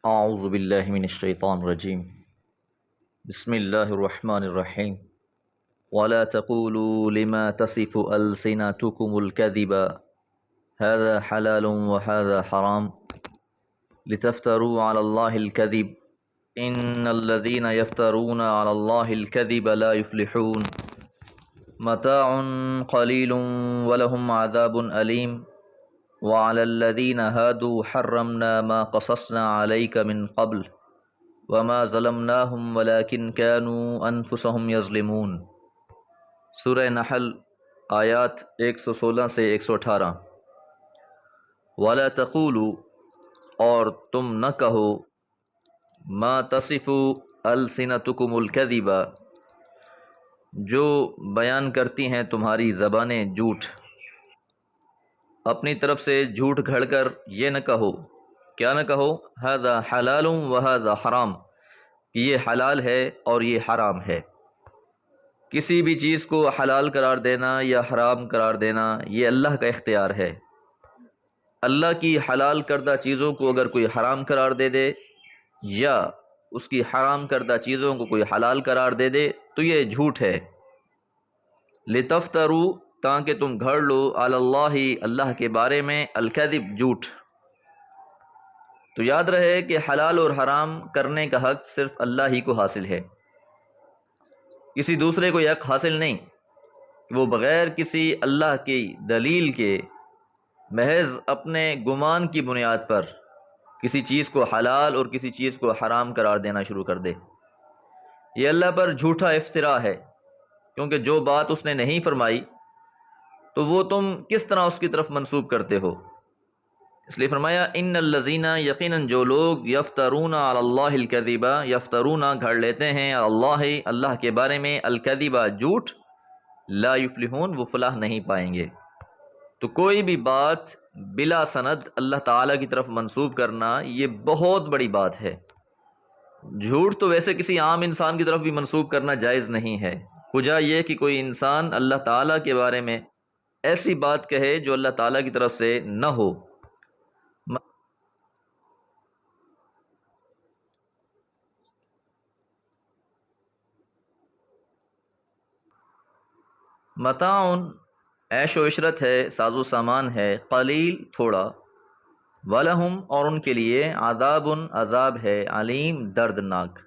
اعوذ باللہ من الشیطان الرجیم بسم اللہ الرحمن الرحیم ولا تقولوا لما تصف ألسنتكم الكذب هذا حلال وهذا حرام لتفتروا على الله الكذب ان الذين يفترون على الله الكذب لا يفلحون متاع قليل ولهم عذاب أليم وعلى الذين هادوا حرمنا ما قصصنا عليك من قبل وما ظلمناهم ولكن كانوا انفسهم يظلمون۔ سورہ نحل آیات 116 سے 118۔ ولا تقولوا، اور تم نہ کہو، ما تصف السنتکم الکذب، جو بیان کرتی ہیں تمہاری زبانیں جھوٹ، اپنی طرف سے جھوٹ گھڑ کر یہ نہ کہو، کیا نہ کہو، ھذا حلال وھذا حرام، کہ یہ حلال ہے اور یہ حرام ہے۔ کسی بھی چیز کو حلال قرار دینا یا حرام قرار دینا یہ اللہ کا اختیار ہے۔ اللہ کی حلال کردہ چیزوں کو اگر کوئی حرام قرار دے دے یا اس کی حرام کردہ چیزوں کو کوئی حلال قرار دے دے تو یہ جھوٹ ہے۔ لتفتروا، تاکہ تم گھڑ لو، علی اللہ، اللہ کے بارے میں، الکذب، جھوٹ۔ تو یاد رہے کہ حلال اور حرام کرنے کا حق صرف اللہ ہی کو حاصل ہے، کسی دوسرے کو یہ حق حاصل نہیں۔ وہ بغیر کسی اللہ کی دلیل کے محض اپنے گمان کی بنیاد پر کسی چیز کو حلال اور کسی چیز کو حرام قرار دینا شروع کر دے۔ یہ اللہ پر جھوٹا افتراء ہے، کیونکہ جو بات اس نے نہیں فرمائی تو وہ تم کس طرح اس کی طرف منسوب کرتے ہو۔ اس لیے فرمایا ان الذین، یقیناً جو لوگ، یفترون علی اللہ الکذب، یفترون گھڑ لیتے ہیں، علی اللہ، اللہ کے بارے میں، الکذب، جھوٹ، لا یفلحون، وہ فلاح نہیں پائیں گے۔ تو کوئی بھی بات بلا سند اللہ تعالیٰ کی طرف منسوب کرنا یہ بہت بڑی بات ہے۔ جھوٹ تو ویسے کسی عام انسان کی طرف بھی منسوب کرنا جائز نہیں ہے، وجہ یہ کہ کوئی انسان اللہ تعالیٰ کے بارے میں ایسی بات کہے جو اللہ تعالیٰ کی طرف سے نہ ہو۔ متاع، عیش و عشرت ہے، ساز و سامان ہے، قلیل، تھوڑا، ولہم، اور ان کے لیے، عذاب، عذاب ہے، علیم، دردناک۔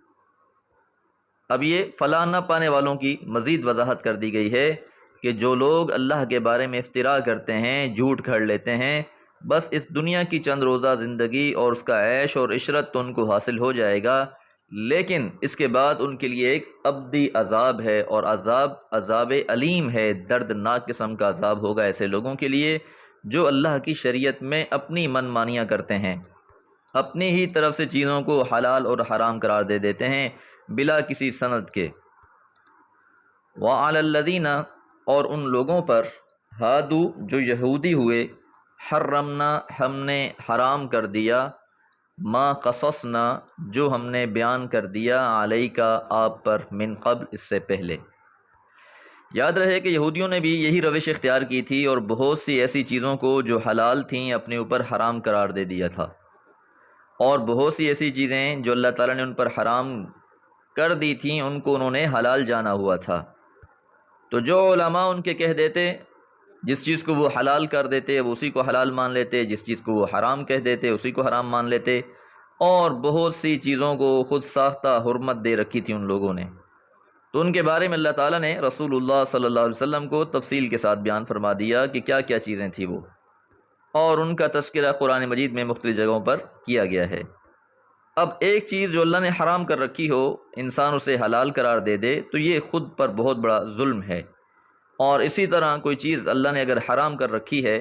اب یہ فلاح نہ پانے والوں کی مزید وضاحت کر دی گئی ہے کہ جو لوگ اللہ کے بارے میں افتراء کرتے ہیں، جھوٹ گھڑ لیتے ہیں، بس اس دنیا کی چند روزہ زندگی اور اس کا عیش اور عشرت تو ان کو حاصل ہو جائے گا، لیکن اس کے بعد ان کے لیے ایک ابدی عذاب ہے، اور عذاب علیم ہے، دردناک قسم کا عذاب ہوگا ایسے لوگوں کے لیے جو اللہ کی شریعت میں اپنی من مانیاں کرتے ہیں، اپنی ہی طرف سے چیزوں کو حلال اور حرام قرار دے دیتے ہیں بلا کسی سند کے۔ وعلی الذین، اور ان لوگوں پر، ہادو، جو یہودی ہوئے، حرمنا، ہم نے حرام کر دیا، ما قصصنا، جو ہم نے بیان کر دیا، علیک، آپ پر، من قبل، اس سے پہلے۔ یاد رہے کہ یہودیوں نے بھی یہی روش اختیار کی تھی اور بہت سی ایسی چیزوں کو جو حلال تھیں اپنے اوپر حرام قرار دے دیا تھا، اور بہت سی ایسی چیزیں جو اللہ تعالیٰ نے ان پر حرام کر دی تھیں ان کو انہوں نے حلال جانا ہوا تھا۔ تو جو علماء ان کے کہہ دیتے، جس چیز کو وہ حلال کر دیتے وہ اسی کو حلال مان لیتے، جس چیز کو وہ حرام کہہ دیتے اسی کو حرام مان لیتے، اور بہت سی چیزوں کو خود ساختہ حرمت دے رکھی تھی ان لوگوں نے۔ تو ان کے بارے میں اللہ تعالیٰ نے رسول اللہ صلی اللہ علیہ وسلم کو تفصیل کے ساتھ بیان فرما دیا کہ کیا کیا چیزیں تھیں وہ، اور ان کا تذکرہ قرآن مجید میں مختلف جگہوں پر کیا گیا ہے۔ اب ایک چیز جو اللہ نے حرام کر رکھی ہو، انسان اسے حلال قرار دے دے تو یہ خود پر بہت بڑا ظلم ہے، اور اسی طرح کوئی چیز اللہ نے اگر حرام کر رکھی ہے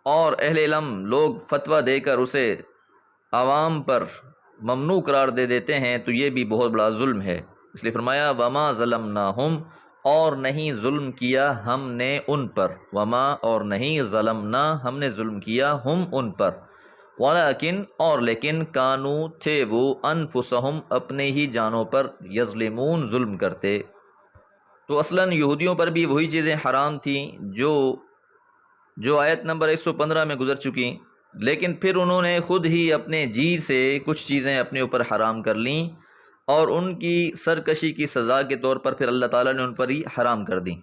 اور اہل علم لوگ فتویٰ دے کر اسے عوام پر ممنوع قرار دے دیتے ہیں تو یہ بھی بہت بڑا ظلم ہے۔ اس لیے فرمایا وما ظلمناہم، اور نہیں ظلم کیا ہم نے ان پر، وما، اور نہیں، ظلمنا، ہم نے ظلم کیا، ہم، ان پر، ولیکن، اور لیکن، کانو، تھے وہ، انفسہم، اپنے ہی جانوں پر، یظلمون، ظلم کرتے۔ تو اصلاً یہودیوں پر بھی وہی چیزیں حرام تھیں جو آیت نمبر 115 میں گزر چکی، لیکن پھر انہوں نے خود ہی اپنے جی سے کچھ چیزیں اپنے اوپر حرام کر لیں اور ان کی سرکشی کی سزا کے طور پر پھر اللہ تعالیٰ نے ان پر ہی حرام کر دیں۔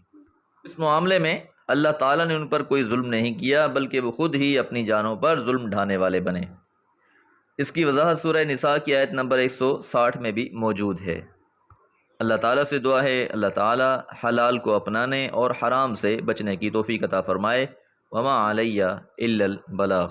اس معاملے میں اللہ تعالیٰ نے ان پر کوئی ظلم نہیں کیا، بلکہ وہ خود ہی اپنی جانوں پر ظلم ڈھانے والے بنے۔ اس کی وضاحت سورہ نساء کی آیت نمبر 160 میں بھی موجود ہے۔ اللہ تعالیٰ سے دعا ہے اللہ تعالیٰ حلال کو اپنانے اور حرام سے بچنے کی توفیق عطا فرمائے۔ وما علیہ الا البلاغ۔